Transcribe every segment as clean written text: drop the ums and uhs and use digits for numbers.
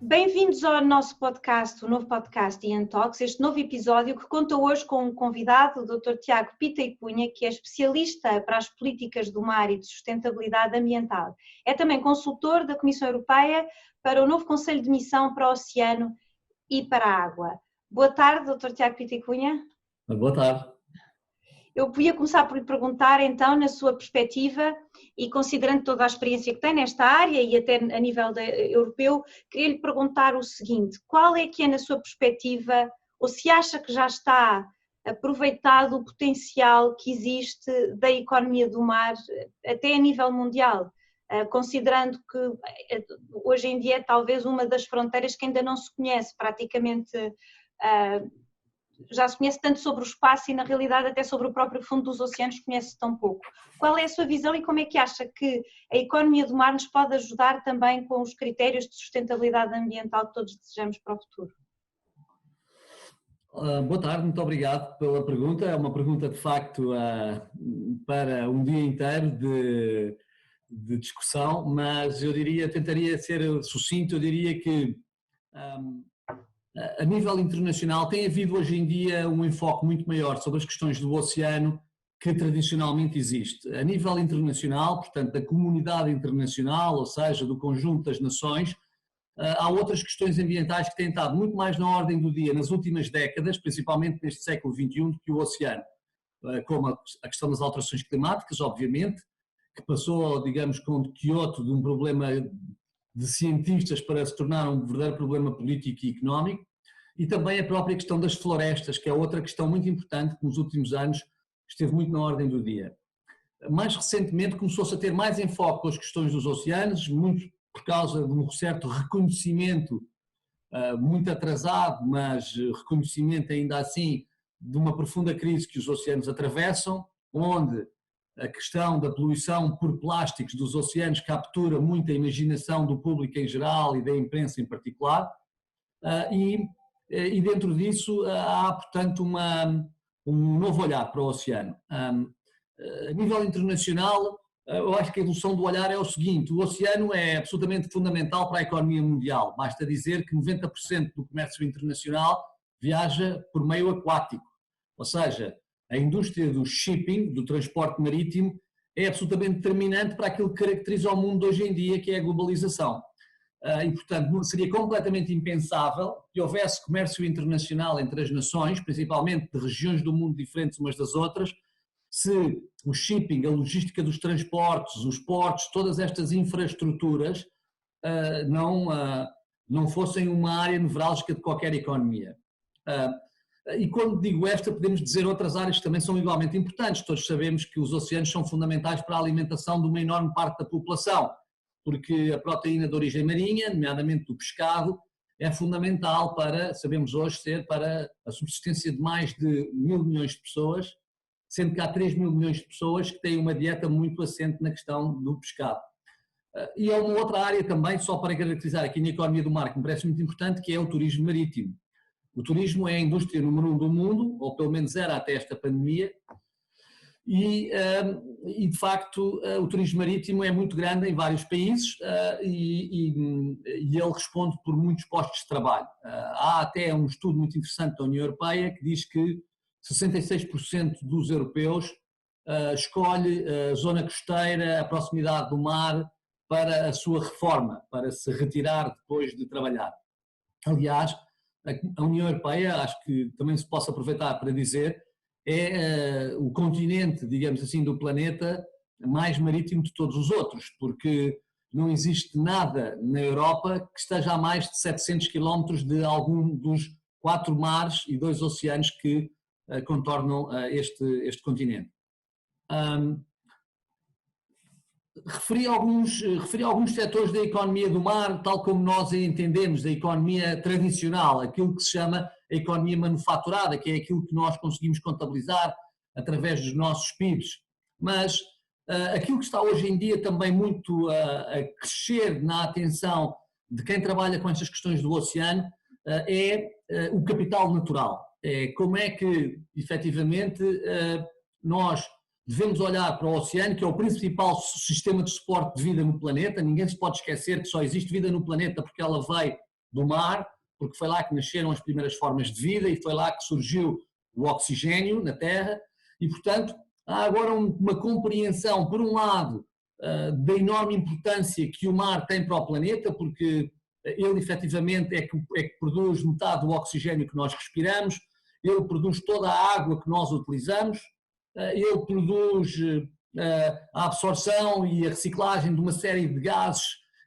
Bem-vindos ao nosso podcast, o novo podcast Ian Talks, este novo episódio que conta hoje com um convidado, o Dr. Tiago Pita e Cunha, que é especialista para as políticas do mar e de sustentabilidade ambiental. É também consultor da Comissão Europeia para o novo Conselho de Missão para o Oceano e para a Água. Boa tarde, Dr. Tiago Pita e Cunha. Boa tarde. Eu podia começar por lhe perguntar, então, na sua perspectiva e considerando toda a experiência que tem nesta área e até a nível europeu, queria lhe perguntar o seguinte: qual é que é, na sua perspectiva, ou se acha que já está aproveitado o potencial que existe da economia do mar até a nível mundial, considerando que hoje em dia é talvez uma das fronteiras que ainda não se conhece praticamente. Já se conhece tanto sobre o espaço e, na realidade, até sobre o próprio fundo dos oceanos conhece tão pouco. Qual é a sua visão e como é que acha que a economia do mar nos pode ajudar também com os critérios de sustentabilidade ambiental que todos desejamos para o futuro? Boa tarde, muito obrigado pela pergunta. É uma pergunta, de facto, para um dia inteiro de discussão, mas eu tentaria ser sucinto, eu diria que a nível internacional tem havido hoje em dia um enfoque muito maior sobre as questões do oceano que tradicionalmente existe. A nível internacional, portanto, da comunidade internacional, ou seja, do conjunto das nações, há outras questões ambientais que têm estado muito mais na ordem do dia nas últimas décadas, principalmente neste século XXI, do que o oceano, como a questão das alterações climáticas, obviamente, que passou, digamos, com Kyoto de um problema de cientistas para se tornar um verdadeiro problema político e económico, e também a própria questão das florestas, que é outra questão muito importante que nos últimos anos esteve muito na ordem do dia. Mais recentemente começou-se a ter mais enfoque com as questões dos oceanos, muito por causa de um certo reconhecimento, muito atrasado, mas reconhecimento ainda assim, de uma profunda crise que os oceanos atravessam, onde a questão da poluição por plásticos dos oceanos captura muita imaginação do público em geral e da imprensa em particular, e dentro disso há, portanto, um novo olhar para o oceano. A nível internacional, eu acho que a evolução do olhar é o seguinte: o oceano é absolutamente fundamental para a economia mundial, basta dizer que 90% do comércio internacional viaja por meio aquático, ou seja, a indústria do shipping, do transporte marítimo, é absolutamente determinante para aquilo que caracteriza o mundo hoje em dia, que é a globalização. E, portanto, seria completamente impensável que houvesse comércio internacional entre as nações, principalmente de regiões do mundo diferentes umas das outras, se o shipping, a logística dos transportes, os portos, todas estas infraestruturas não fossem uma área nevrálgica de qualquer economia. E quando digo esta, podemos dizer outras áreas que também são igualmente importantes. Todos sabemos que os oceanos são fundamentais para a alimentação de uma enorme parte da população, porque a proteína de origem marinha, nomeadamente do pescado, é fundamental para, sabemos hoje, ser para a subsistência de mais de 1.000 milhões de pessoas, sendo que há 3.000 milhões de pessoas que têm uma dieta muito assente na questão do pescado. E há uma outra área também, só para caracterizar aqui na economia do mar, que me parece muito importante, que é o turismo marítimo. O turismo é a indústria número 1 do mundo, ou pelo menos era até esta pandemia, e de facto o turismo marítimo é muito grande em vários países e ele responde por muitos postos de trabalho. Há até um estudo muito interessante da União Europeia que diz que 66% dos europeus escolhe a zona costeira, a proximidade do mar para a sua reforma, para se retirar depois de trabalhar. Aliás, a União Europeia, acho que também se possa aproveitar para dizer, é o continente, digamos assim, do planeta mais marítimo de todos os outros, porque não existe nada na Europa que esteja a mais de 700 quilómetros de algum dos 4 mares e 2 oceanos que contornam este continente. Referi alguns setores da economia do mar, tal como nós a entendemos, da economia tradicional, aquilo que se chama a economia manufaturada, que é aquilo que nós conseguimos contabilizar através dos nossos PIBs. Mas aquilo que está hoje em dia também muito a crescer na atenção de quem trabalha com estas questões do oceano é o capital natural. Como é que, efetivamente, nós devemos olhar para o oceano, que é o principal sistema de suporte de vida no planeta. Ninguém se pode esquecer que só existe vida no planeta porque ela veio do mar, porque foi lá que nasceram as primeiras formas de vida e foi lá que surgiu o oxigênio na Terra e, portanto, há agora uma compreensão, por um lado, da enorme importância que o mar tem para o planeta, porque ele efetivamente é que produz metade do oxigênio que nós respiramos, ele produz toda a água que nós utilizamos, ele produz a absorção e a reciclagem de uma série de gases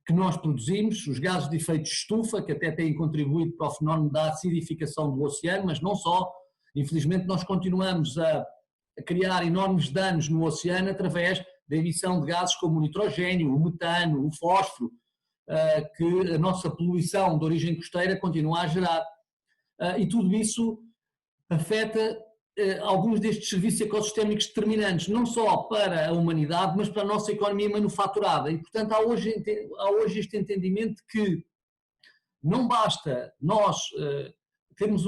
que nós produzimos, os gases de efeito de estufa, que até têm contribuído para o fenómeno da acidificação do oceano, mas não só. Infelizmente nós continuamos a criar enormes danos no oceano através da emissão de gases como o nitrogênio, o metano, o fósforo, que a nossa poluição de origem costeira continua a gerar. E tudo isso afeta alguns destes serviços ecossistémicos determinantes, não só para a humanidade, mas para a nossa economia manufaturada. E, portanto, há hoje este entendimento que não basta nós termos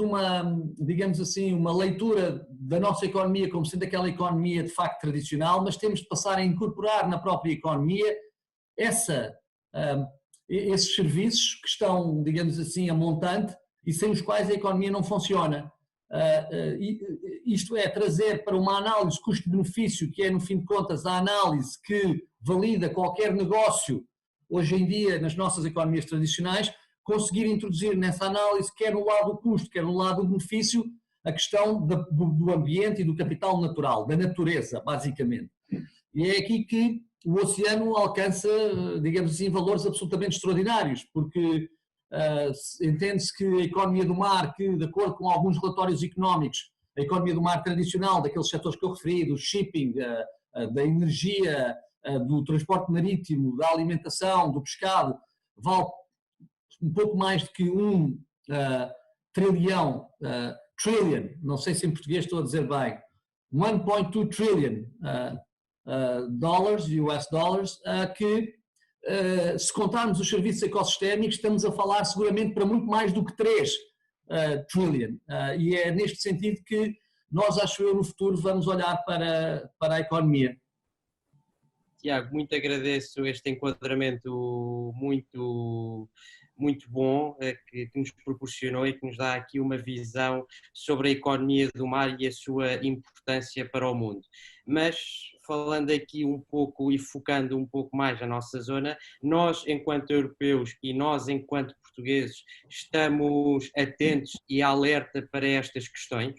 digamos assim, uma leitura da nossa economia como sendo aquela economia de facto tradicional, mas temos de passar a incorporar na própria economia esses serviços que estão, digamos assim, a montante e sem os quais a economia não funciona. Isto é, trazer para uma análise custo-benefício, que é, no fim de contas, a análise que valida qualquer negócio, hoje em dia, nas nossas economias tradicionais, conseguir introduzir nessa análise, quer no lado do custo, quer no lado do benefício, a questão do ambiente e do capital natural, da natureza, basicamente. E é aqui que o oceano alcança, digamos assim, valores absolutamente extraordinários, porque entende-se que a economia do mar, que de acordo com alguns relatórios económicos, a economia do mar tradicional, daqueles setores que eu referi, do shipping, da energia, do transporte marítimo, da alimentação, do pescado, vale um pouco mais do que trillion, não sei se em português estou a dizer bem, 1.2 trillion US dollars, que se contarmos os serviços ecossistémicos, estamos a falar seguramente para muito mais do que 3 trillion. E é neste sentido que nós, acho eu, no futuro vamos olhar para a economia. Tiago, muito agradeço este enquadramento muito bom que nos proporcionou e que nos dá aqui uma visão sobre a economia do mar e a sua importância para o mundo. Mas falando aqui um pouco e focando um pouco mais a nossa zona, nós enquanto europeus e nós enquanto portugueses estamos atentos e alerta para estas questões?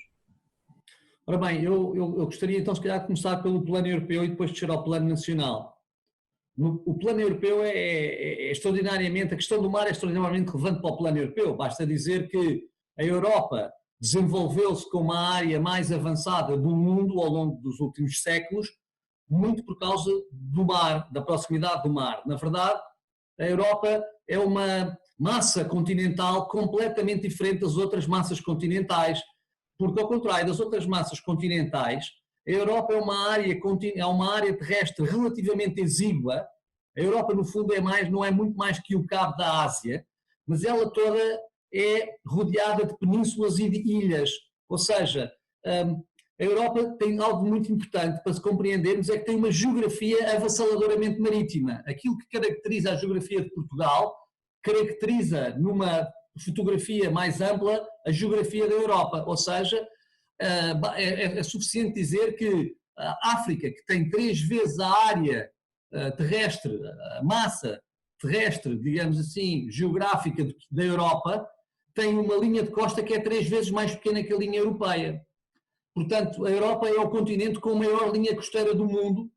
Ora bem, eu gostaria então se calhar de começar pelo plano europeu e depois descer ao plano nacional. O plano europeu é extraordinariamente, a questão do mar é extraordinariamente relevante para o plano europeu. Basta dizer que a Europa desenvolveu-se como a área mais avançada do mundo ao longo dos últimos séculos, muito por causa do mar, da proximidade do mar. Na verdade, a Europa é uma massa continental completamente diferente das outras massas continentais, porque ao contrário das outras massas continentais, a Europa é uma área terrestre relativamente exígua. A Europa, no fundo, não é muito mais que o cabo da Ásia, mas ela toda é rodeada de penínsulas e de ilhas. Ou seja, a Europa tem algo muito importante para se compreendermos, é que tem uma geografia avassaladoramente marítima. Aquilo que caracteriza a geografia de Portugal, caracteriza numa fotografia mais ampla a geografia da Europa, ou seja, é suficiente dizer que a África, que tem 3 vezes a área terrestre, a massa terrestre, digamos assim, geográfica da Europa, tem uma linha de costa que é 3 vezes mais pequena que a linha europeia. Portanto, a Europa é o continente com a maior linha costeira do mundo,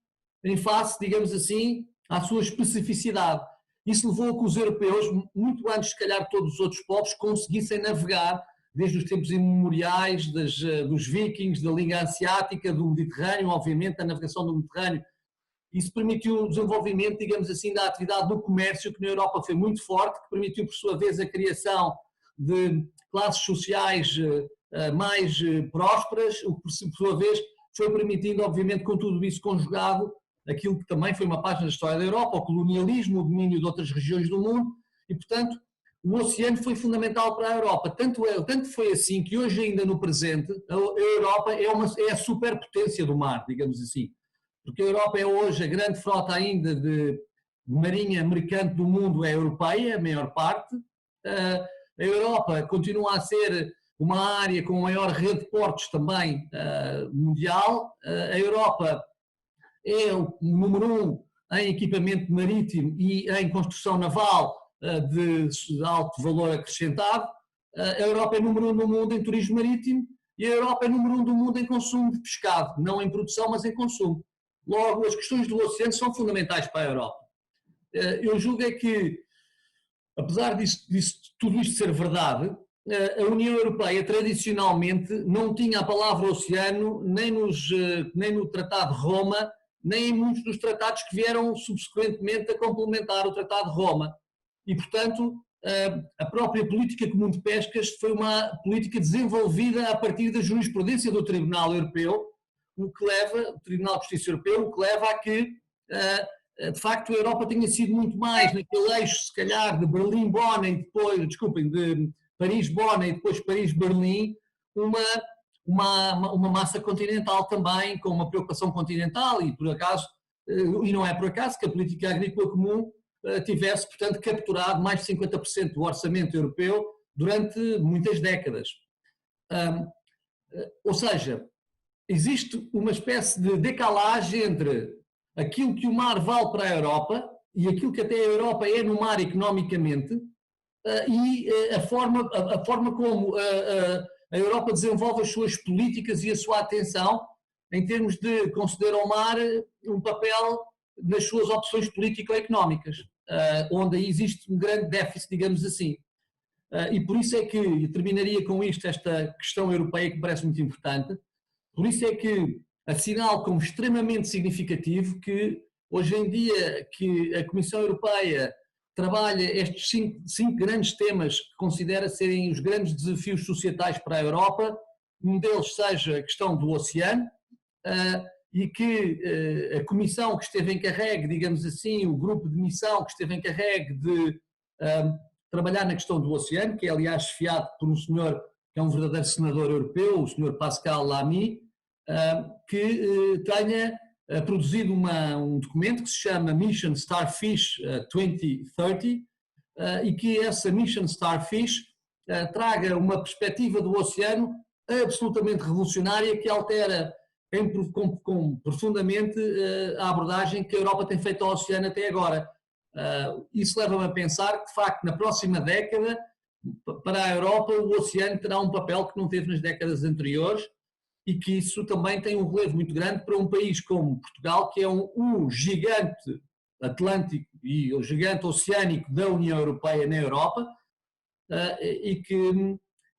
em face, digamos assim, à sua especificidade. Isso levou a que os europeus, muito antes, se calhar, todos os outros povos, conseguissem navegar desde os tempos imemoriais dos vikings, da língua asiática, do Mediterrâneo, obviamente, da navegação do Mediterrâneo. Isso permitiu o desenvolvimento, digamos assim, da atividade do comércio, que na Europa foi muito forte, que permitiu, por sua vez, a criação de classes sociais mais prósperas, o que, por sua vez, foi permitindo, obviamente, com tudo isso conjugado, aquilo que também foi uma página da história da Europa, o colonialismo, o domínio de outras regiões do mundo, e, portanto, o oceano foi fundamental para a Europa. Tanto foi assim que hoje, ainda no presente, a Europa é a superpotência do mar, digamos assim. Porque a Europa é hoje a grande frota ainda de marinha mercante do mundo é europeia, a maior parte. A Europa continua a ser uma área com a maior rede de portos também mundial. A Europa é o número 1 em equipamento marítimo e em construção naval de alto valor acrescentado. A Europa é número 1 no mundo em turismo marítimo e a Europa é número 1 do mundo em consumo de pescado, não em produção, mas em consumo. Logo, as questões do oceano são fundamentais para a Europa. Eu julgo é que, apesar tudo isto ser verdade, a União Europeia tradicionalmente não tinha a palavra oceano nem no Tratado de Roma, nem em muitos dos tratados que vieram subsequentemente a complementar o Tratado de Roma. E, portanto, a própria política comum de pescas foi uma política desenvolvida a partir da jurisprudência do Tribunal Europeu, o Tribunal de Justiça Europeu, o que leva a que, de facto, a Europa tenha sido muito mais naquele eixo, se calhar, de Berlim-Bonn e depois, desculpem, de Paris-Bonn e depois Paris-Berlim, uma massa continental também, com uma preocupação continental e, por acaso, e não é por acaso que a política agrícola comum tivesse, portanto, capturado mais de 50% do orçamento europeu durante muitas décadas. Ou seja, existe uma espécie de decalagem entre aquilo que o mar vale para a Europa e aquilo que até a Europa é no mar economicamente e a forma como a Europa desenvolve as suas políticas e a sua atenção em termos de conceder ao mar um papel nas suas opções político-económicas, onde aí existe um grande déficit, digamos assim. E por isso é que, e terminaria com isto, esta questão europeia que me parece muito importante, por isso é que assinalo como extremamente significativo que hoje em dia que a Comissão Europeia trabalha estes cinco grandes temas que considera serem os grandes desafios societais para a Europa, um deles seja a questão do oceano, e que a comissão que esteve encarregue, digamos assim, o grupo de missão que esteve encarregue de trabalhar na questão do oceano, que é aliás chefiado por um senhor que é um verdadeiro senador europeu, o senhor Pascal Lamy, que tenha produzido um documento que se chama Mission Starfish 2030 e que essa Mission Starfish traga uma perspectiva do oceano absolutamente revolucionária que altera profundamente a abordagem que a Europa tem feito ao oceano até agora. Isso leva-me a pensar que, de facto, na próxima década, para a Europa, o oceano terá um papel que não teve nas décadas anteriores e que isso também tem um relevo muito grande para um país como Portugal, que é um gigante atlântico e o gigante oceânico da União Europeia na Europa e que,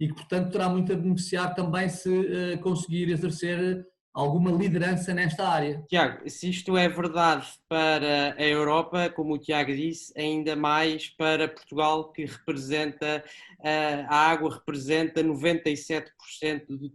portanto, terá muito a beneficiar também se conseguir exercer alguma liderança nesta área. Tiago, se isto é verdade para a Europa, como o Tiago disse, ainda mais para Portugal, que representa, a água representa 97% do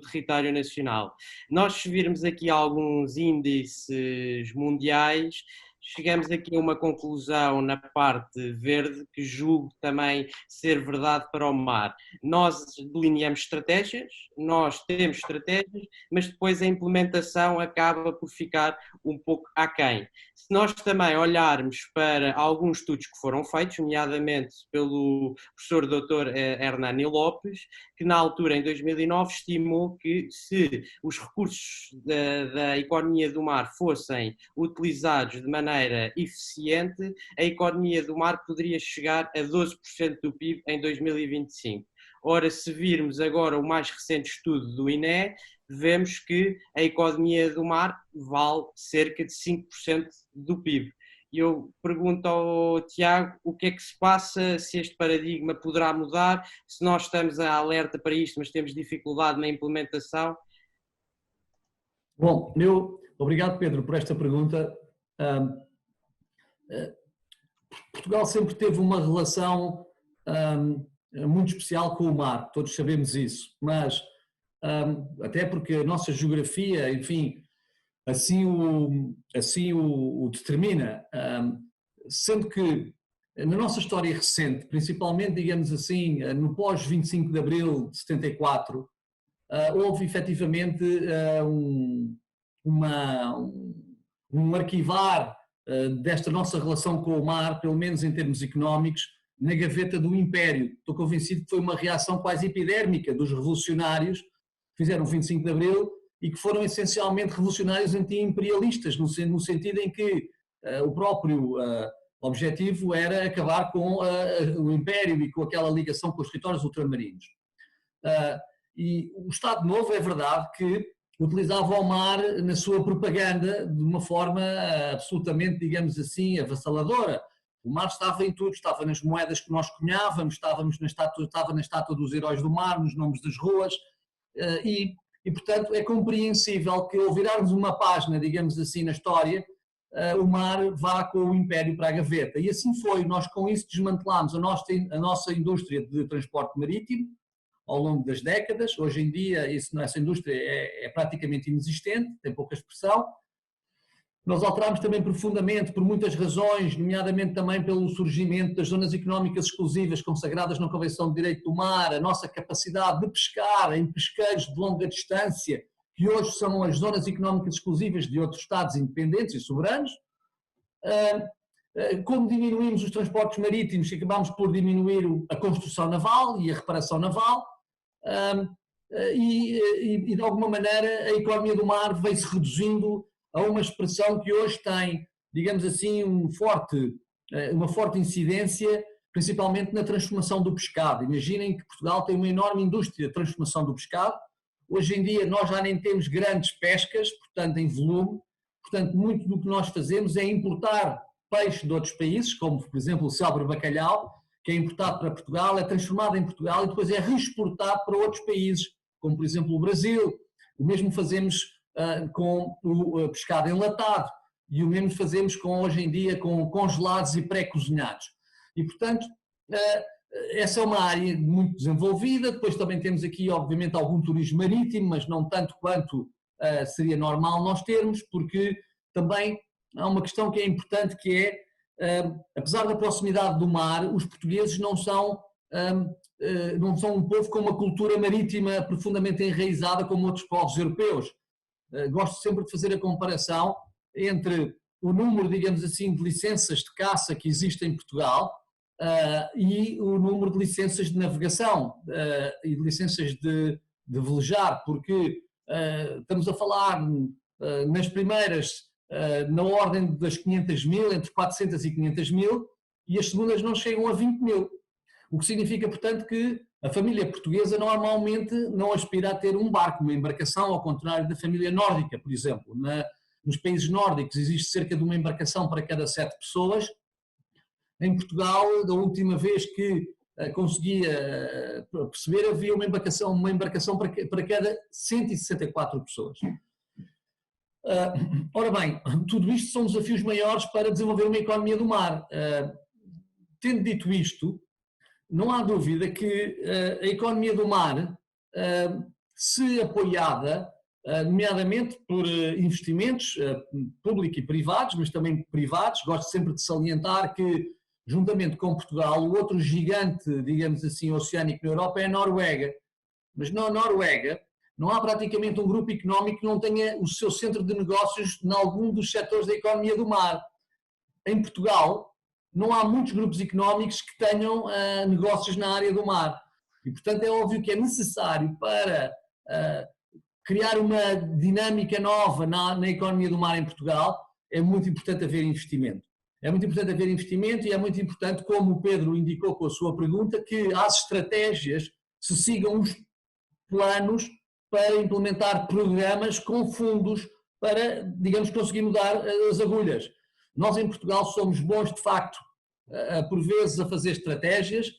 território nacional. Nós, se virmos aqui alguns índices mundiais, chegamos aqui a uma conclusão na parte verde que julgo também ser verdade para o mar. Nós delineamos estratégias, nós temos estratégias, mas depois a implementação acaba por ficar um pouco aquém. Se nós também olharmos para alguns estudos que foram feitos, nomeadamente pelo professor Dr. Hernani Lopes, que na altura, em 2009, estimou que se os recursos da economia do mar fossem utilizados de maneira eficiente, a economia do mar poderia chegar a 12% do PIB em 2025. Ora, se virmos agora o mais recente estudo do INE, vemos que a economia do mar vale cerca de 5% do PIB. E eu pergunto ao Tiago o que é que se passa, se este paradigma poderá mudar, se nós estamos a alerta para isto, mas temos dificuldade na implementação. Bom, obrigado, Pedro, por esta pergunta. Portugal sempre teve uma relação muito especial com o mar, todos sabemos isso, mas até porque a nossa geografia, enfim, assim o determina, sendo que na nossa história recente, principalmente, digamos assim, no pós-25 de Abril de 74, houve efetivamente um arquivar desta nossa relação com o mar, pelo menos em termos económicos, na gaveta do Império. Estou convencido que foi uma reação quase epidérmica dos revolucionários que fizeram o 25 de Abril e que foram essencialmente revolucionários anti-imperialistas, no sentido em que o próprio objetivo era acabar com o Império e com aquela ligação com os territórios ultramarinos. E o Estado Novo, é verdade que utilizava o mar na sua propaganda de uma forma absolutamente, digamos assim, avassaladora. O mar estava em tudo, estava nas moedas que nós cunhávamos, estava na estátua dos heróis do mar, nos nomes das ruas, e portanto é compreensível que ao virarmos uma página, digamos assim, na história, o mar vá com o Império para a gaveta. E assim foi, nós com isso desmantelámos a nossa indústria de transporte marítimo ao longo das décadas. Hoje em dia essa indústria é praticamente inexistente, tem pouca expressão. Nós alterámos também profundamente, por muitas razões, nomeadamente também pelo surgimento das zonas económicas exclusivas consagradas na Convenção de Direito do Mar, a nossa capacidade de pescar em pesqueiros de longa distância, que hoje são as zonas económicas exclusivas de outros Estados independentes e soberanos. Como diminuímos os transportes marítimos, acabámos por diminuir a construção naval e a reparação naval, e de alguma maneira a economia do mar veio-se reduzindo a uma expressão que hoje tem, digamos assim, uma forte incidência, principalmente na transformação do pescado. Imaginem que Portugal tem uma enorme indústria de transformação do pescado. Hoje em dia nós já nem temos grandes pescas, portanto em volume, portanto muito do que nós fazemos é importar peixe de outros países, como por exemplo o célebre bacalhau, que é importado para Portugal, é transformado em Portugal e depois é reexportado para outros países, como por exemplo o Brasil. O mesmo fazemos com o pescado enlatado e o mesmo fazemos hoje em dia com congelados e pré-cozinhados. E portanto essa é uma área muito desenvolvida. Depois também temos aqui obviamente algum turismo marítimo, mas não tanto quanto seria normal nós termos, porque também há uma questão que é importante, que é apesar da proximidade do mar, os portugueses não são um povo com uma cultura marítima profundamente enraizada como outros povos europeus. Gosto sempre de fazer a comparação entre o número, digamos assim, de licenças de caça que existe em Portugal e o número de licenças de navegação e de licenças de velejar, porque estamos a falar nas primeiras na ordem das 500 mil, entre 400 e 500 mil, e as segundas não chegam a 20 mil. O que significa, portanto, que a família portuguesa normalmente não aspira a ter um barco, uma embarcação, ao contrário da família nórdica, por exemplo. Nos países nórdicos existe cerca de uma embarcação para cada 7 pessoas. Em Portugal, da última vez que conseguia perceber, havia uma embarcação para cada 164 pessoas. Ora bem, tudo isto são desafios maiores para desenvolver uma economia do mar. Tendo dito isto, não há dúvida que a economia do mar, se apoiada, nomeadamente por investimentos públicos e privados, mas também privados, gosto sempre de salientar que, juntamente com Portugal, o outro gigante, digamos assim, oceânico na Europa é a Noruega. Mas na Noruega não há praticamente um grupo económico que não tenha o seu centro de negócios em algum dos setores da economia do mar. Em Portugal, não há muitos grupos económicos que tenham negócios na área do mar. E, portanto, é óbvio que é necessário para criar uma dinâmica nova na economia do mar em Portugal, é muito importante haver investimento. É muito importante haver investimento e é muito importante, como o Pedro indicou com a sua pergunta, que às estratégias se sigam os planos para implementar programas com fundos para, digamos, conseguir mudar as agulhas. Nós em Portugal somos bons, de facto, por vezes a fazer estratégias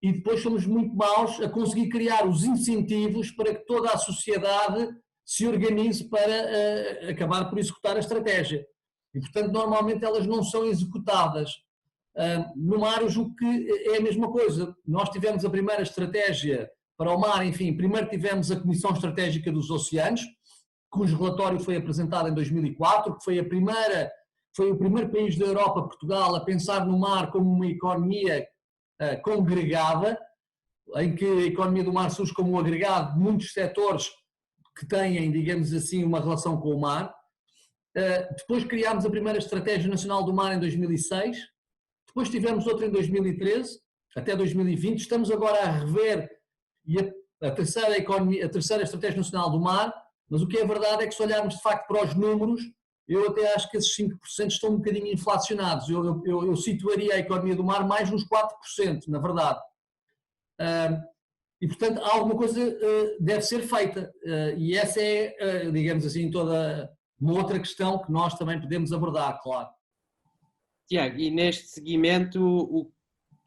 e depois somos muito maus a conseguir criar os incentivos para que toda a sociedade se organize para acabar por executar a estratégia. E, portanto, normalmente elas não são executadas. No mar, eu julgo que é a mesma coisa. Nós tivemos a primeira estratégia para o mar, enfim, primeiro tivemos a Comissão Estratégica dos Oceanos, cujo relatório foi apresentado em 2004, que foi o primeiro país da Europa, Portugal, a pensar no mar como uma economia congregada, em que a economia do mar surge como um agregado de muitos setores que têm, digamos assim, uma relação com o mar. Depois criámos a primeira Estratégia Nacional do Mar em 2006, depois tivemos outra em 2013, até 2020, estamos agora a rever a terceira Estratégia Nacional do Mar, mas o que é verdade é que se olharmos de facto para os números, eu até acho que esses 5% estão um bocadinho inflacionados. Eu situaria a economia do mar mais nos 4%, na verdade. E, portanto, alguma coisa deve ser feita. E essa é, digamos assim, toda uma outra questão que nós também podemos abordar, claro. Tiago, e neste seguimento,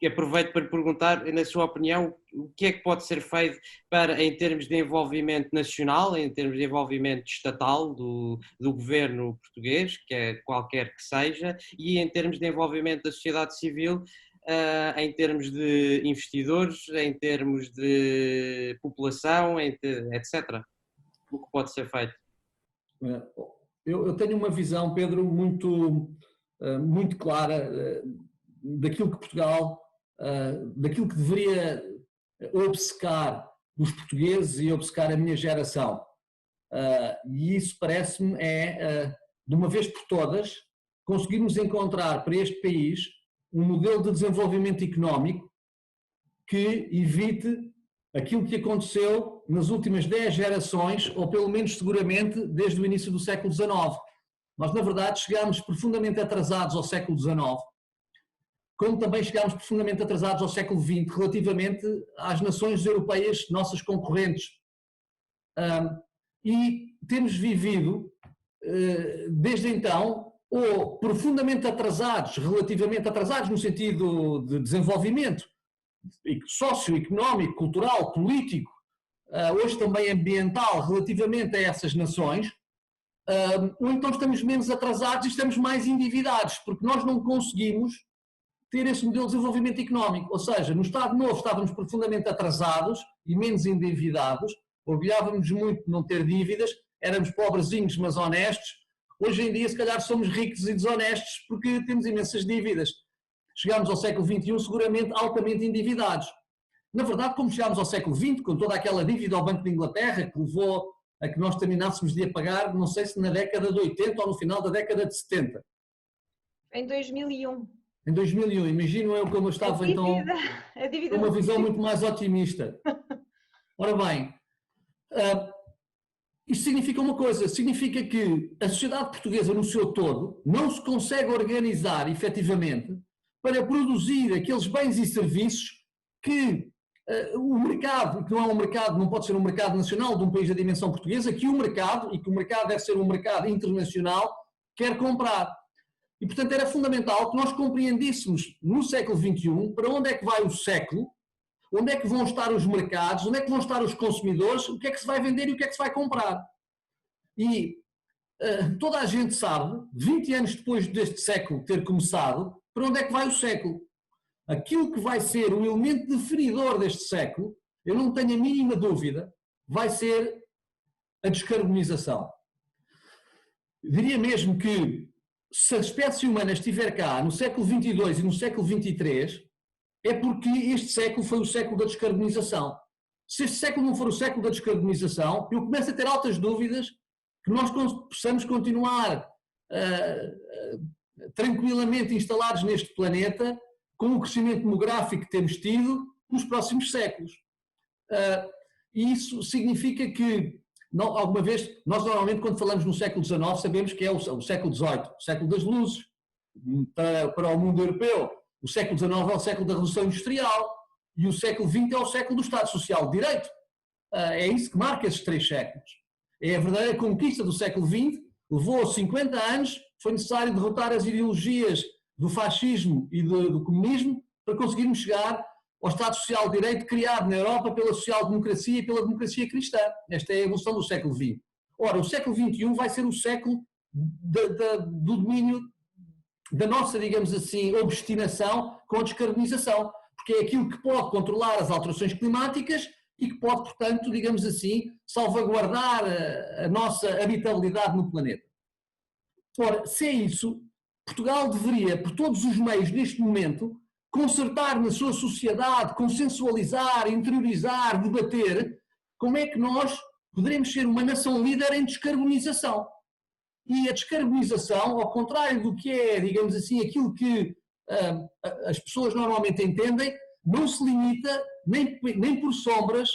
aproveito para perguntar, na sua opinião, o que é que pode ser feito para, em termos de envolvimento nacional, em termos de envolvimento estatal do governo português, que é qualquer que seja, e em termos de envolvimento da sociedade civil, em termos de investidores, em termos de população, etc. O que pode ser feito? Eu tenho uma visão, Pedro, muito clara daquilo que Portugal, daquilo que deveria obcecar os portugueses e obcecar a minha geração. E isso parece-me de uma vez por todas, conseguirmos encontrar para este país um modelo de desenvolvimento económico que evite aquilo que aconteceu nas últimas 10 gerações, ou pelo menos seguramente desde o início do século XIX. Nós, na verdade, chegámos profundamente atrasados ao século XIX, como também chegámos profundamente atrasados ao século XX, relativamente às nações europeias, nossas concorrentes. E temos vivido, desde então, ou profundamente atrasados, relativamente atrasados no sentido de desenvolvimento socioeconómico, cultural, político, hoje também ambiental, relativamente a essas nações, ou então estamos menos atrasados e estamos mais endividados, porque nós não conseguimos ter esse modelo de desenvolvimento económico. Ou seja, no Estado Novo estávamos profundamente atrasados e menos endividados, orgulhávamos muito de não ter dívidas, éramos pobrezinhos mas honestos. Hoje em dia, se calhar, somos ricos e desonestos porque temos imensas dívidas. Chegámos ao século XXI seguramente altamente endividados. Na verdade, como chegámos ao século XX, com toda aquela dívida ao Banco de Inglaterra que levou a que nós terminássemos de a pagar, não sei se na década de 80 ou no final da década de 70. Em 2001. Em 2001, imagino eu como eu estava então com uma visão muito mais otimista. Ora bem, isto significa uma coisa, significa que a sociedade portuguesa no seu todo não se consegue organizar efetivamente para produzir aqueles bens e serviços que o mercado, que não é um mercado, não pode ser um mercado nacional de um país da dimensão portuguesa, que o mercado, e que o mercado deve ser um mercado internacional, quer comprar. E, portanto, era fundamental que nós compreendêssemos no século XXI para onde é que vai o século, onde é que vão estar os mercados, onde é que vão estar os consumidores, o que é que se vai vender e o que é que se vai comprar. E toda a gente sabe, 20 anos depois deste século ter começado, para onde é que vai o século. Aquilo que vai ser o elemento definidor deste século, eu não tenho a mínima dúvida, vai ser a descarbonização. Eu diria mesmo que se a espécie humana estiver cá no século XXII e no século XXIII, é porque este século foi o século da descarbonização. Se este século não for o século da descarbonização, eu começo a ter altas dúvidas que nós possamos continuar tranquilamente instalados neste planeta com o crescimento demográfico que temos tido nos próximos séculos. E isso significa que, alguma vez, nós normalmente quando falamos no século XIX sabemos que é o século XVIII, o século das luzes, para o mundo europeu. O século XIX é o século da Revolução Industrial e o século XX é o século do Estado Social de Direito. É isso que marca esses 3 séculos. É a verdadeira conquista do século XX, levou 50 anos, foi necessário derrotar as ideologias do fascismo e do comunismo para conseguirmos chegar ao Estado Social de Direito criado na Europa pela social-democracia e pela democracia cristã. Esta é a evolução do século XX. Ora, o século XXI vai ser o século do domínio da nossa, digamos assim, obstinação com a descarbonização, porque é aquilo que pode controlar as alterações climáticas e que pode, portanto, digamos assim, salvaguardar a nossa habitabilidade no planeta. Ora, se é isso, Portugal deveria, por todos os meios neste momento, concertar na sua sociedade, consensualizar, interiorizar, debater como é que nós poderemos ser uma nação líder em descarbonização. E a descarbonização, ao contrário do que é, digamos assim, aquilo que as pessoas normalmente entendem, não se limita nem por sombras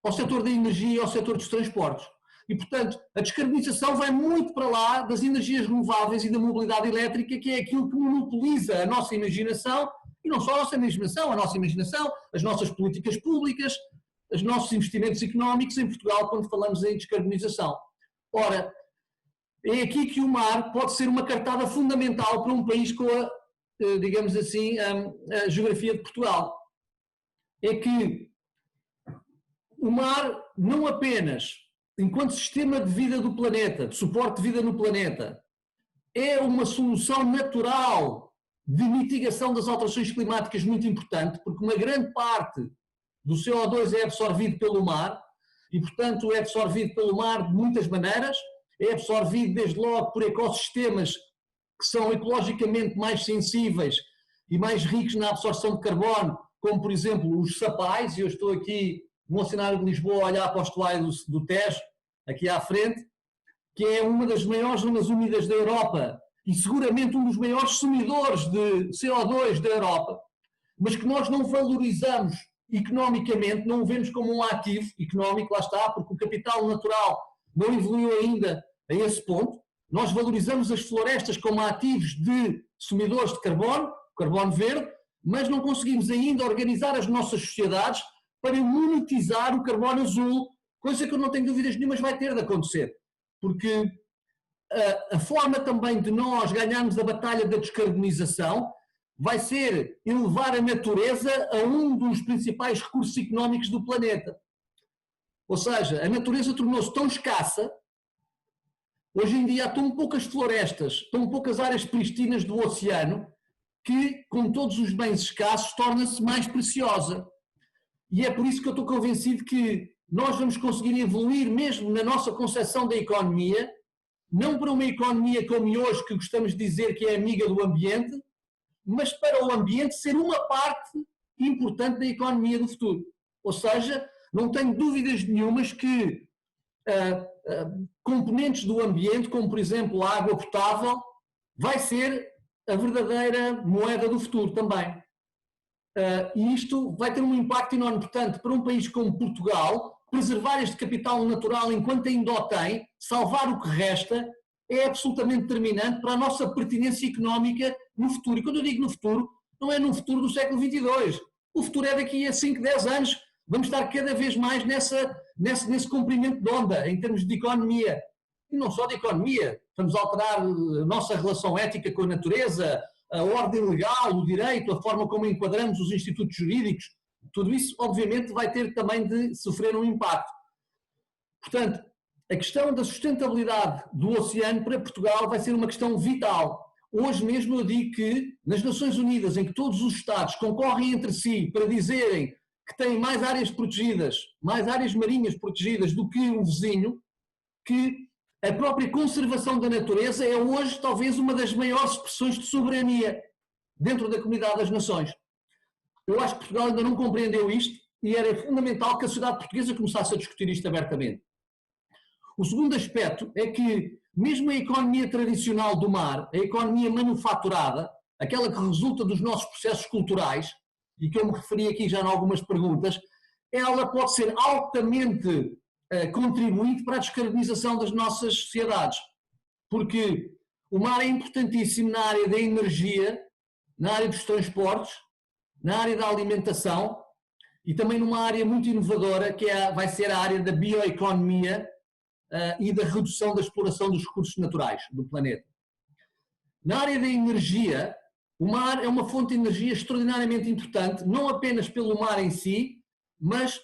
ao setor da energia e ao setor dos transportes. E, portanto, a descarbonização vai muito para lá das energias renováveis e da mobilidade elétrica, que é aquilo que monopoliza a nossa imaginação, e não só a nossa imaginação, as nossas políticas públicas, os nossos investimentos económicos em Portugal, quando falamos em descarbonização. Ora, é aqui que o mar pode ser uma cartada fundamental para um país com a, digamos assim, a geografia de Portugal. É que o mar não apenas, enquanto sistema de vida do planeta, de suporte de vida no planeta, é uma solução natural de mitigação das alterações climáticas muito importante, porque uma grande parte do CO2 é absorvido pelo mar e, portanto, é absorvido pelo mar de muitas maneiras, é absorvido desde logo por ecossistemas que são ecologicamente mais sensíveis e mais ricos na absorção de carbono, como, por exemplo, os sapais, e eu estou aqui no cenário de Lisboa a olhar para o estuário do Tejo, aqui à frente, que é uma das maiores zonas úmidas da Europa e seguramente um dos maiores sumidores de CO2 da Europa, mas que nós não valorizamos economicamente, não o vemos como um ativo económico, lá está, porque o capital natural não evoluiu ainda a esse ponto. Nós valorizamos as florestas como ativos de sumidores de carbono, carbono verde, mas não conseguimos ainda organizar as nossas sociedades para monetizar o carbono azul, coisa que eu não tenho dúvidas nenhumas vai ter de acontecer, porque a forma também de nós ganharmos a batalha da descarbonização vai ser elevar a natureza a um dos principais recursos económicos do planeta. Ou seja, a natureza tornou-se tão escassa, hoje em dia há tão poucas florestas, tão poucas áreas pristinas do oceano, que com todos os bens escassos torna-se mais preciosa. E é por isso que eu estou convencido que nós vamos conseguir evoluir mesmo na nossa concepção da economia, não para uma economia como hoje, que gostamos de dizer que é amiga do ambiente, mas para o ambiente ser uma parte importante da economia do futuro. Ou seja, não tenho dúvidas nenhumas que componentes do ambiente, como por exemplo a água potável, vai ser a verdadeira moeda do futuro também. E isto vai ter um impacto enorme. Portanto, para um país como Portugal, preservar este capital natural enquanto ainda o tem, salvar o que resta, é absolutamente determinante para a nossa pertinência económica no futuro. E quando eu digo no futuro, não é no futuro do século XXII. O futuro é daqui a 5, 10 anos. Vamos estar cada vez mais nesse comprimento de onda, em termos de economia. E não só de economia. Vamos alterar a nossa relação ética com a natureza, a ordem legal, o direito, a forma como enquadramos os institutos jurídicos. Tudo isso, obviamente, vai ter também de sofrer um impacto. Portanto, a questão da sustentabilidade do oceano para Portugal vai ser uma questão vital. Hoje mesmo eu digo que nas Nações Unidas, em que todos os Estados concorrem entre si para dizerem que têm mais áreas protegidas, mais áreas marinhas protegidas do que um vizinho, que a própria conservação da natureza é hoje talvez uma das maiores expressões de soberania dentro da comunidade das nações. Eu acho que Portugal ainda não compreendeu isto e era fundamental que a sociedade portuguesa começasse a discutir isto abertamente. O segundo aspecto é que mesmo a economia tradicional do mar, a economia manufaturada, aquela que resulta dos nossos processos culturais, e que eu me referi aqui já em algumas perguntas, ela pode ser altamente contribuinte para a descarbonização das nossas sociedades, porque o mar é importantíssimo na área da energia, na área dos transportes, na área da alimentação e também numa área muito inovadora que vai ser a área da bioeconomia e da redução da exploração dos recursos naturais do planeta. Na área da energia, o mar é uma fonte de energia extraordinariamente importante, não apenas pelo mar em si, mas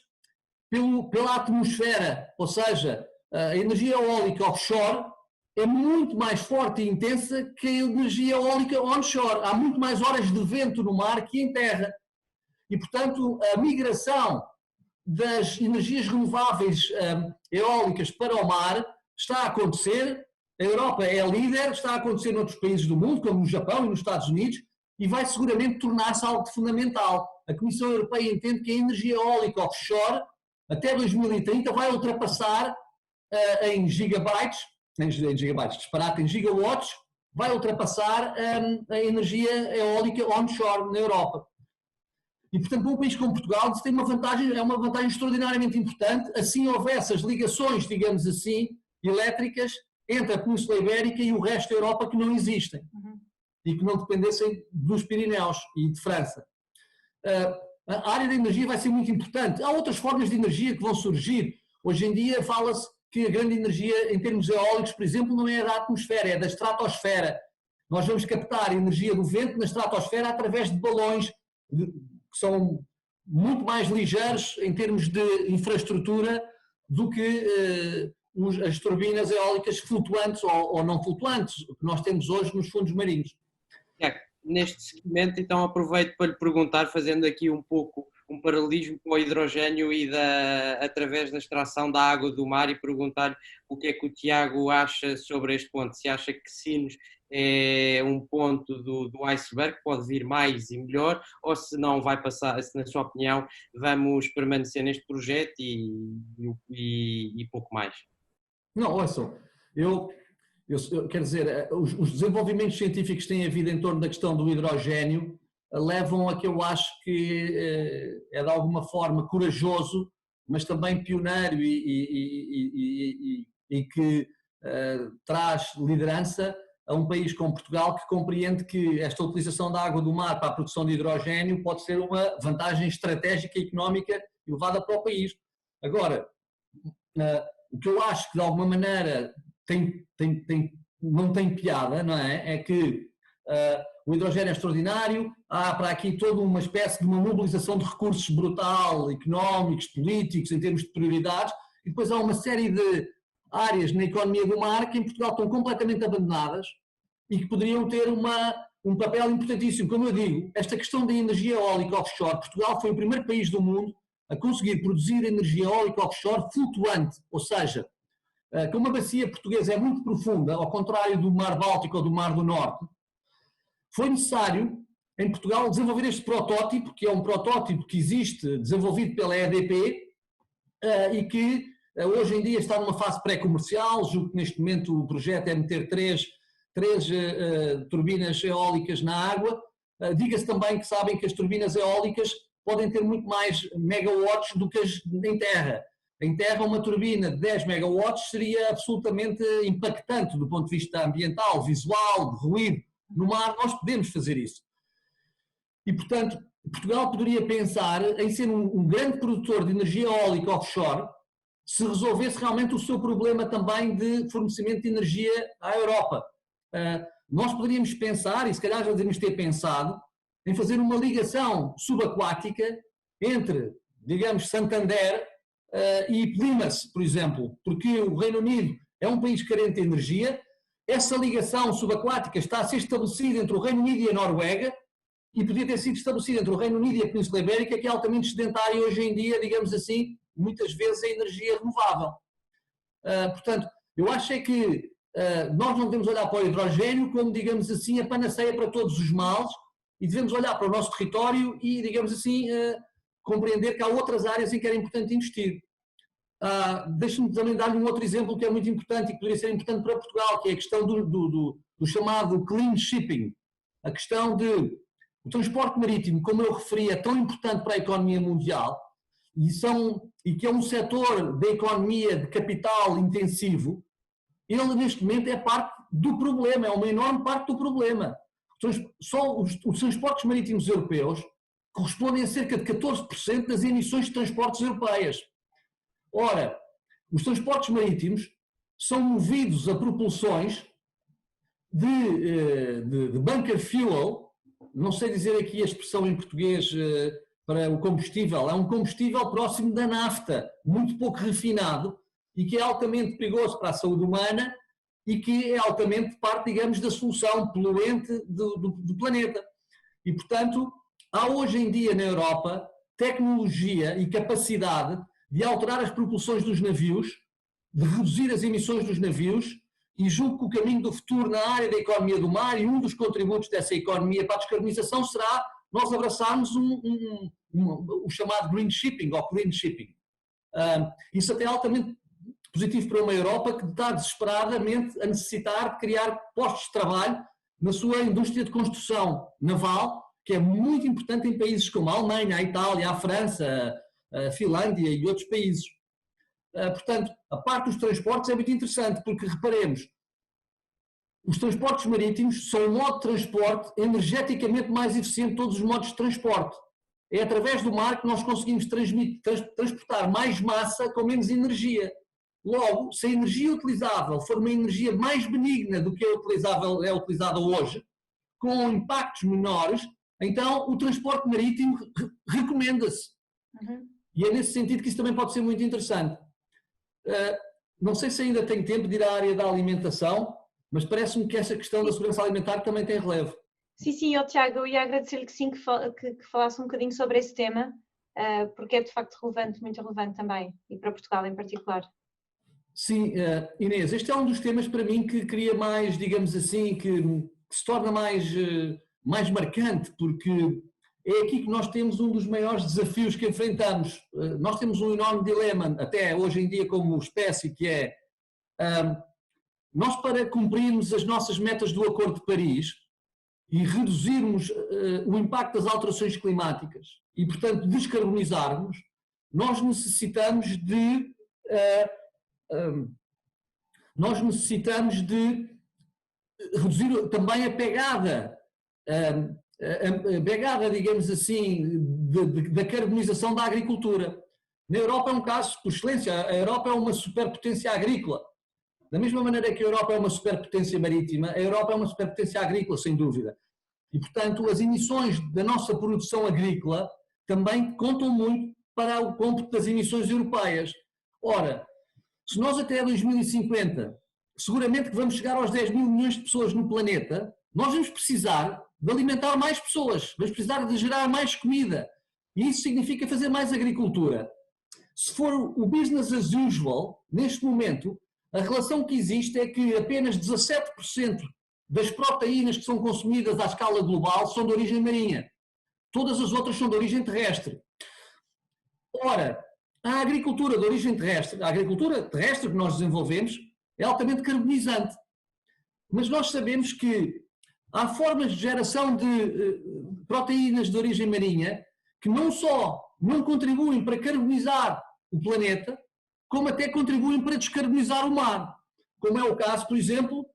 pela atmosfera, ou seja, a energia eólica offshore é muito mais forte e intensa que a energia eólica onshore. Há muito mais horas de vento no mar que em terra. E, portanto, a migração das energias renováveis eólicas para o mar está a acontecer. A Europa é a líder, está a acontecer noutros países do mundo, como no Japão e nos Estados Unidos, e vai seguramente tornar-se algo fundamental. A Comissão Europeia entende que a energia eólica offshore até 2030 vai ultrapassar em gigawatts, vai ultrapassar a energia eólica onshore na Europa. E, portanto, para um país como Portugal, isso tem uma vantagem, é uma vantagem extraordinariamente importante, assim houvesse as ligações, digamos assim, elétricas entre a Península Ibérica e o resto da Europa que não existem e que não dependessem dos Pirineus e de França. A área da energia vai ser muito importante. Há outras formas de energia que vão surgir. Hoje em dia fala-se que a grande energia em termos eólicos, por exemplo, não é da atmosfera, é da estratosfera. Nós vamos captar a energia do vento na estratosfera através de balões que são muito mais ligeiros em termos de infraestrutura do que as turbinas eólicas flutuantes ou não flutuantes que nós temos hoje nos fundos marinhos. Neste segmento, então aproveito para lhe perguntar, fazendo aqui um pouco um paralelismo com o hidrogénio e através da extração da água do mar, e perguntar o que é que o Tiago acha sobre este ponto. Se acha que Sines é um ponto do iceberg, pode vir mais e melhor, ou se não vai passar, se na sua opinião vamos permanecer neste projeto e pouco mais. Não, ouçam, eu quero dizer, os desenvolvimentos científicos que têm havido em torno da questão do hidrogénio levam a que eu acho que é de alguma forma corajoso, mas também pioneiro e que traz liderança a um país como Portugal, que compreende que esta utilização da água do mar para a produção de hidrogénio pode ser uma vantagem estratégica e económica elevada para o país. Agora, o que eu acho que de alguma maneira não tem piada, não é? É que o hidrogénio é extraordinário, há para aqui toda uma espécie de uma mobilização de recursos brutal, económicos, políticos, em termos de prioridades, e depois há uma série de áreas na economia do mar que em Portugal estão completamente abandonadas e que poderiam ter um papel importantíssimo. Como eu digo, esta questão da energia eólica offshore, Portugal foi o primeiro país do mundo a conseguir produzir energia eólica offshore flutuante, ou seja, como a bacia portuguesa é muito profunda, ao contrário do Mar Báltico ou do Mar do Norte, foi necessário em Portugal desenvolver este protótipo, que é um protótipo que existe, desenvolvido pela EDP, e que hoje em dia está numa fase pré-comercial. Julgo que neste momento o projeto é meter três turbinas eólicas na água. Diga-se também que sabem que as turbinas eólicas podem ter muito mais megawatts do que as em terra. Em terra, uma turbina de 10 megawatts seria absolutamente impactante do ponto de vista ambiental, visual, de ruído. No mar nós podemos fazer isso. E, portanto, Portugal poderia pensar em ser um grande produtor de energia eólica offshore se resolvesse realmente o seu problema também de fornecimento de energia à Europa. Nós poderíamos pensar, e se calhar já devemos ter pensado, em fazer uma ligação subaquática entre, digamos, Santander e Plymouth, por exemplo, porque o Reino Unido é um país carente de energia. Essa ligação subaquática está a ser estabelecida entre o Reino Unido e a Noruega e podia ter sido estabelecida entre o Reino Unido e a Península Ibérica, que é altamente sedentária hoje em dia, digamos assim, muitas vezes a energia renovável. Portanto, eu acho é que nós não devemos olhar para o hidrogénio como, digamos assim, a panaceia para todos os males, e devemos olhar para o nosso território e, digamos assim, compreender que há outras áreas em que era importante investir. Deixe-me também dar-lhe um outro exemplo que é muito importante e que poderia ser importante para Portugal, que é a questão do chamado clean shipping. A questão de o transporte marítimo, como eu referi, é tão importante para a economia mundial e que é um setor da economia de capital intensivo. Ele neste momento é parte do problema, é uma enorme parte do problema. Só os transportes marítimos europeus correspondem a cerca de 14% das emissões de transportes europeias. Ora, os transportes marítimos são movidos a propulsões de bunker fuel, não sei dizer aqui a expressão em português para o combustível, é um combustível próximo da nafta, muito pouco refinado e que é altamente perigoso para a saúde humana e que é altamente parte, digamos, da solução poluente do planeta. E, portanto, há hoje em dia na Europa tecnologia e capacidade de alterar as propulsões dos navios, de reduzir as emissões dos navios, e julgo que o caminho do futuro na área da economia do mar e um dos contributos dessa economia para a descarbonização será nós abraçarmos o chamado green shipping ou clean shipping. Isso até é altamente positivo para uma Europa que está desesperadamente a necessitar de criar postos de trabalho na sua indústria de construção naval, que é muito importante em países como a Alemanha, a Itália, a França, a Finlândia e outros países. Portanto, a parte dos transportes é muito interessante, porque reparemos, os transportes marítimos são o modo de transporte energeticamente mais eficiente de todos os modos de transporte. É através do mar que nós conseguimos transportar mais massa com menos energia. Logo, se a energia utilizável for uma energia mais benigna do que é utilizada hoje, com impactos menores, então o transporte marítimo recomenda-se. E é nesse sentido que isso também pode ser muito interessante. Não sei se ainda tenho tempo de ir à área da alimentação, mas parece-me que essa questão da segurança alimentar também tem relevo. Sim, Tiago, eu ia agradecer-lhe que sim, que falasse um bocadinho sobre esse tema, porque é de facto relevante, muito relevante também, e para Portugal em particular. Sim, Inês, este é um dos temas para mim que cria mais, digamos assim, que se torna mais marcante, porque é aqui que nós temos um dos maiores desafios que enfrentamos. Nós temos um enorme dilema, até hoje em dia como espécie, que é, nós para cumprirmos as nossas metas do Acordo de Paris e reduzirmos o impacto das alterações climáticas e, portanto, descarbonizarmos, nós necessitamos de reduzir também a pegada, digamos assim, da carbonização da agricultura. Na Europa é um caso por excelência, a Europa é uma superpotência agrícola. Da mesma maneira que a Europa é uma superpotência marítima, a Europa é uma superpotência agrícola, sem dúvida. E, portanto, as emissões da nossa produção agrícola também contam muito para o cômputo das emissões europeias. Ora, se nós até 2050, seguramente que vamos chegar aos 10 mil milhões de pessoas no planeta, nós vamos precisar de alimentar mais pessoas, vamos precisar de gerar mais comida. E isso significa fazer mais agricultura. Se for o business as usual, neste momento, a relação que existe é que apenas 17% das proteínas que são consumidas à escala global são de origem marinha. Todas as outras são de origem terrestre. Ora, a agricultura de origem terrestre, a agricultura terrestre que nós desenvolvemos, é altamente carbonizante. Mas nós sabemos que há formas de geração de proteínas de origem marinha que não só não contribuem para carbonizar o planeta, como até contribuem para descarbonizar o mar. Como é o caso, por exemplo,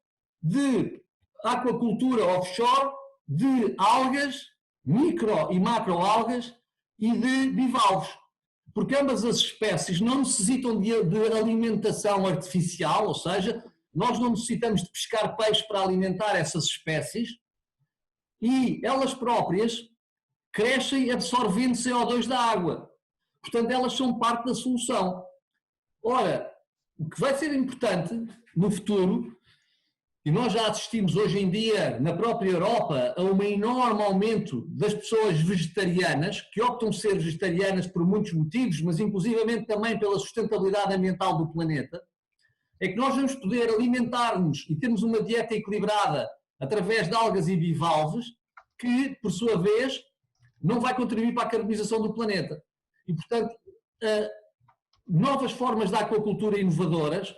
de aquacultura offshore, de algas, micro e macroalgas e de bivalves. Porque ambas as espécies não necessitam de alimentação artificial, ou seja, nós não necessitamos de pescar peixe para alimentar essas espécies e elas próprias crescem absorvendo CO2 da água. Portanto, elas são parte da solução. Ora, o que vai ser importante no futuro, e nós já assistimos hoje em dia na própria Europa a um enorme aumento das pessoas vegetarianas, que optam ser vegetarianas por muitos motivos, mas inclusivamente também pela sustentabilidade ambiental do planeta, é que nós vamos poder alimentar-nos e termos uma dieta equilibrada através de algas e bivalves, que, por sua vez, não vai contribuir para a carbonização do planeta. E, portanto, novas formas de aquacultura inovadoras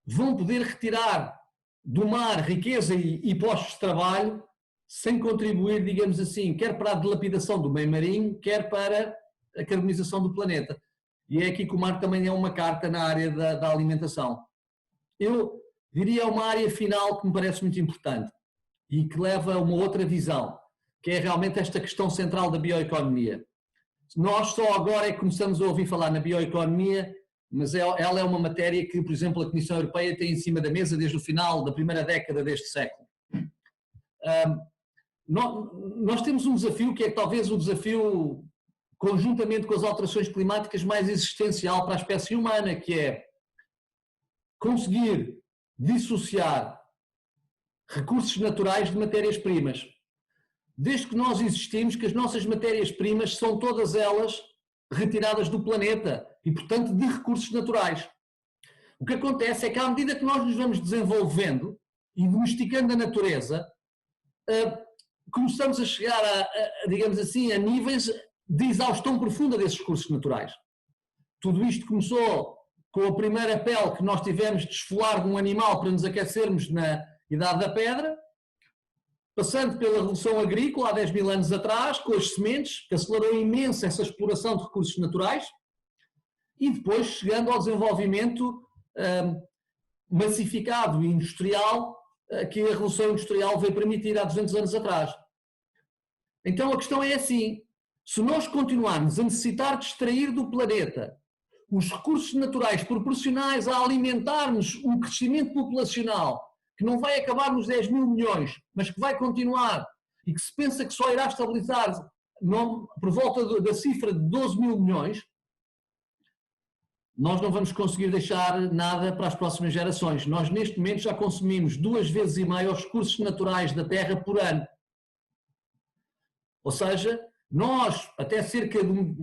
vão poder retirar do mar riqueza e postos de trabalho sem contribuir, digamos assim, quer para a dilapidação do meio marinho, quer para a carbonização do planeta. E é aqui que o mar também é uma carta na área da alimentação. Eu diria uma área final que me parece muito importante e que leva a uma outra visão, que é realmente esta questão central da bioeconomia. Nós só agora é que começamos a ouvir falar na bioeconomia, mas ela é uma matéria que, por exemplo, a Comissão Europeia tem em cima da mesa desde o final da primeira década deste século. Nós temos um desafio que é talvez o desafio, conjuntamente com as alterações climáticas, mais existencial para a espécie humana, que é conseguir dissociar recursos naturais de matérias-primas. Desde que nós existimos, que as nossas matérias-primas são todas elas retiradas do planeta e, portanto, de recursos naturais. O que acontece é que, à medida que nós nos vamos desenvolvendo e domesticando a natureza, começamos a chegar digamos assim, a níveis de exaustão profunda desses recursos naturais. Tudo isto começou com a primeira pele que nós tivemos de esfolar de um animal para nos aquecermos na Idade da Pedra, passando pela Revolução Agrícola há 10 mil anos atrás, com as sementes, que acelerou imenso essa exploração de recursos naturais, e depois chegando ao desenvolvimento massificado e industrial que a Revolução Industrial veio permitir há 200 anos atrás. Então a questão é assim, se nós continuarmos a necessitar de extrair do planeta os recursos naturais proporcionais a alimentarmos um crescimento populacional que não vai acabar nos 10 mil milhões, mas que vai continuar e que se pensa que só irá estabilizar por volta da cifra de 12 mil milhões, nós não vamos conseguir deixar nada para as próximas gerações. Nós neste momento já consumimos 2,5 vezes os recursos naturais da Terra por ano. Ou seja, nós até cerca de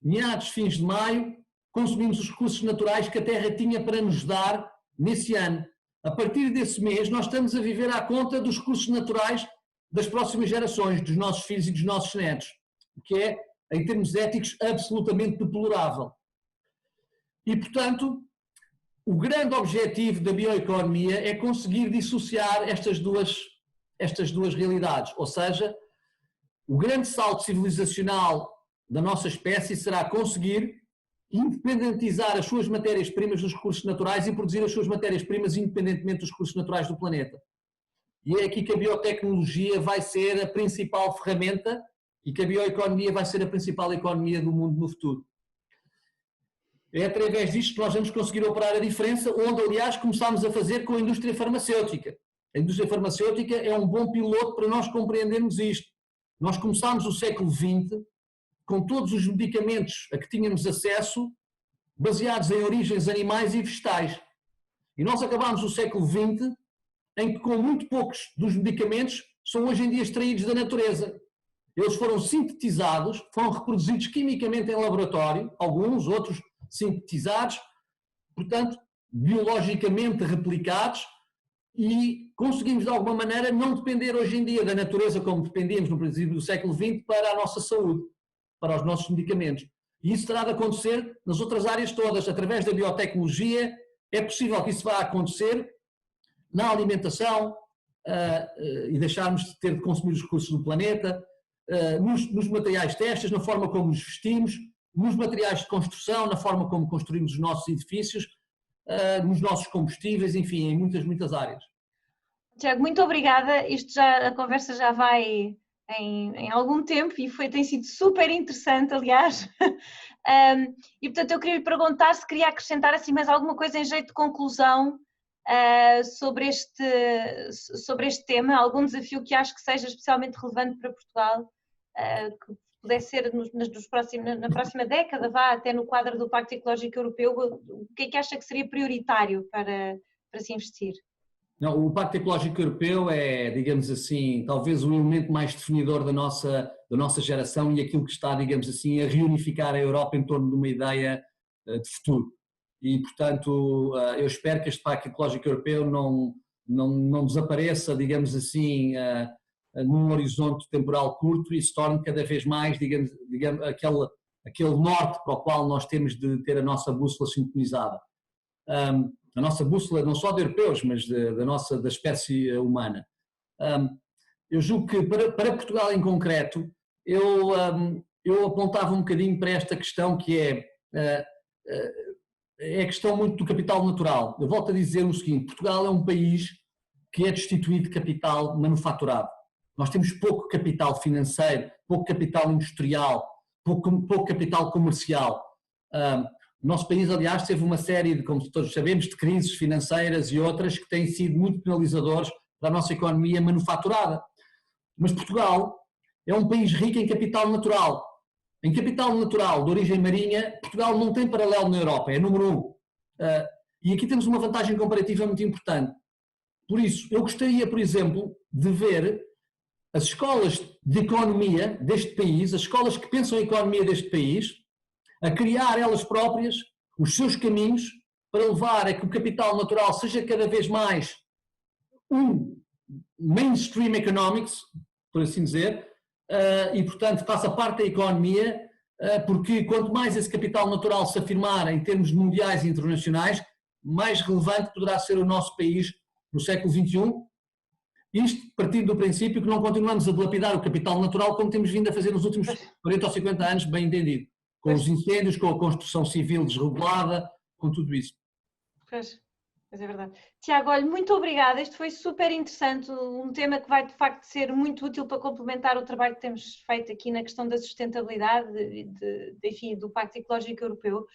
meados, fins de maio, consumimos os recursos naturais que a Terra tinha para nos dar nesse ano. A partir desse mês, nós estamos a viver à conta dos recursos naturais das próximas gerações, dos nossos filhos e dos nossos netos, o que é, em termos éticos, absolutamente deplorável. E, portanto, o grande objetivo da bioeconomia é conseguir dissociar estas duas realidades, ou seja, o grande salto civilizacional da nossa espécie será conseguir independentizar as suas matérias-primas dos recursos naturais e produzir as suas matérias-primas independentemente dos recursos naturais do planeta. E é aqui que a biotecnologia vai ser a principal ferramenta e que a bioeconomia vai ser a principal economia do mundo no futuro. É através disto que nós vamos conseguir operar a diferença, onde, aliás, começámos a fazer com a indústria farmacêutica. A indústria farmacêutica é um bom piloto para nós compreendermos isto. Nós começámos o século XX com todos os medicamentos a que tínhamos acesso, baseados em origens animais e vegetais. E nós acabámos o século XX em que, com muito poucos dos medicamentos, são hoje em dia extraídos da natureza. Eles foram sintetizados, foram reproduzidos quimicamente em laboratório, alguns, outros sintetizados, portanto, biologicamente replicados, e conseguimos de alguma maneira não depender hoje em dia da natureza como dependíamos no princípio do século XX para a nossa saúde, para os nossos medicamentos. E isso terá de acontecer nas outras áreas todas, através da biotecnologia. É possível que isso vá acontecer na alimentação e deixarmos de ter de consumir os recursos do planeta, nos materiais textos, na forma como nos vestimos, nos materiais de construção, na forma como construímos os nossos edifícios, nos nossos combustíveis, enfim, em muitas áreas. Tiago, muito obrigada. A conversa já vai em algum tempo e tem sido super interessante, aliás. E portanto eu queria lhe perguntar se queria acrescentar assim mais alguma coisa em jeito de conclusão sobre este tema, algum desafio que acho que seja especialmente relevante para Portugal, que pudesse ser na próxima década, vá até no quadro do Pacto Ecológico Europeu. O que é que acha que seria prioritário para se investir? Não, o Pacto Ecológico Europeu é, digamos assim, talvez o elemento mais definidor da nossa geração e aquilo que está, digamos assim, a reunificar a Europa em torno de uma ideia de futuro. E, portanto, eu espero que este Pacto Ecológico Europeu não desapareça, digamos assim, num horizonte temporal curto e se torne cada vez mais, digamos aquele norte para o qual nós temos de ter a nossa bússola sintonizada. A nossa bússola não só de europeus, mas da espécie humana. Eu julgo que para Portugal em concreto, eu apontava um bocadinho para esta questão que é a questão muito do capital natural. Eu volto a dizer o seguinte: Portugal é um país que é destituído de capital manufaturado. Nós temos pouco capital financeiro, pouco capital industrial, pouco capital comercial. O nosso país, aliás, teve uma série de, como todos sabemos, de crises financeiras e outras que têm sido muito penalizadores para a nossa economia manufaturada. Mas Portugal é um país rico em capital natural. Em capital natural de origem marinha, Portugal não tem paralelo na Europa, é número 1. E aqui temos uma vantagem comparativa muito importante. Por isso, eu gostaria, por exemplo, de ver as escolas de economia deste país, as escolas que pensam em economia deste país, a criar elas próprias os seus caminhos para levar a que o capital natural seja cada vez mais um mainstream economics, por assim dizer, e portanto faça parte da economia, porque quanto mais esse capital natural se afirmar em termos mundiais e internacionais, mais relevante poderá ser o nosso país no século XXI Isto partindo do princípio que não continuamos a dilapidar o capital natural como temos vindo a fazer nos últimos 40 ou 50 anos, bem entendido. Com os incêndios, com a construção civil desregulada, com tudo isso. Pois, mas é verdade. Tiago, olha, muito obrigada. Isto foi super interessante, um tema que vai de facto ser muito útil para complementar o trabalho que temos feito aqui na questão da sustentabilidade, enfim, do Pacto Ecológico Europeu.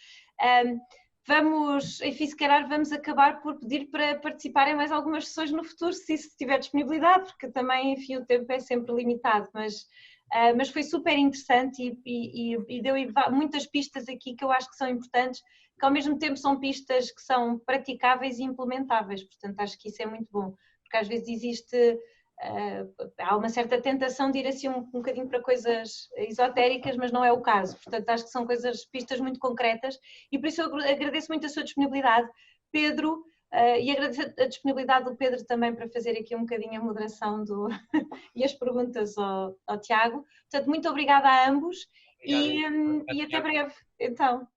Vamos, enfim, se calhar vamos acabar por pedir para participar em mais algumas sessões no futuro, se isso tiver disponibilidade, porque também, enfim, o tempo é sempre limitado, mas foi super interessante e deu muitas pistas aqui que eu acho que são importantes, que ao mesmo tempo são pistas que são praticáveis e implementáveis, portanto acho que isso é muito bom, porque às vezes existe, há uma certa tentação de ir assim um bocadinho para coisas esotéricas, mas não é o caso, portanto acho que são pistas muito concretas e por isso eu agradeço muito a sua disponibilidade, Pedro, e agradeço a disponibilidade do Pedro também para fazer aqui um bocadinho a moderação e as perguntas ao Tiago. Portanto, muito obrigada a ambos e até breve. Então.